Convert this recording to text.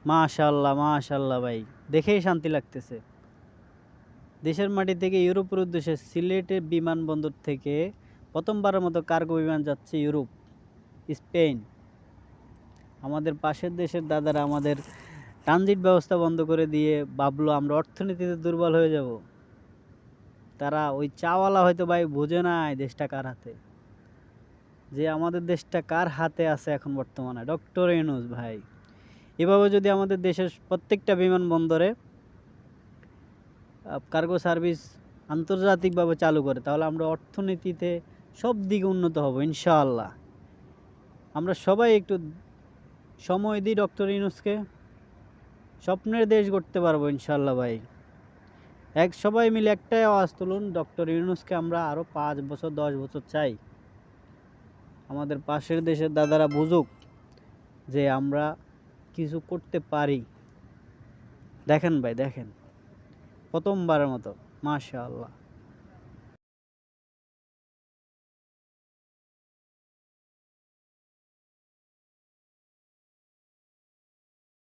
মাশাআল্লাহ, মাশাআল্লাহ ভাই। দেখেই শান্তি লাগতেছে। দেশের মাটি থেকে ইউরোপের উদ্দেশ্যে সিলেটের বিমানবন্দর থেকে প্রথমবারের মতো কার্গো বিমান যাচ্ছে ইউরোপ, স্পেন। আমাদের পাশের দেশের দাদারা আমাদের ট্রানজিট ব্যবস্থা বন্ধ করে দিয়ে ভাবলো আমরা অর্থনীতিতে দুর্বল হয়ে যাব। তারা ওই চাওয়ালা হয়তো ভাই বোঝে নাই দেশটা কার হাতে। যে আমাদের দেশটা কার হাতে আছে এখন বর্তমানে, ডক্টর ইউনূস ভাই। এভাবে যদি আমাদের দেশের প্রত্যেকটা বিমানবন্দরে কার্গো সার্ভিস আন্তর্জাতিকভাবে চালু করে, তাহলে আমরা অর্থনীতিতে সব দিকে উন্নত হব ইনশাআল্লাহ। আমরা সবাই একটু সময় দিই ডক্টর ইউনূসকে, স্বপ্নের দেশ গড়তে পারবো ইনশাআল্লাহ ভাই। সবাই মিলে একটাই আওয়াজ তুলুন, ডক্টর ইউনূসকে আমরা আরও 5 বছর 10 বছর চাই। আমাদের পাশের দেশের দাদারা বুঝুক যে আমরা কিছু করতে পারি। দেখেন ভাই, দেখেন প্রথমবারের মতো, মাশাআল্লাহ।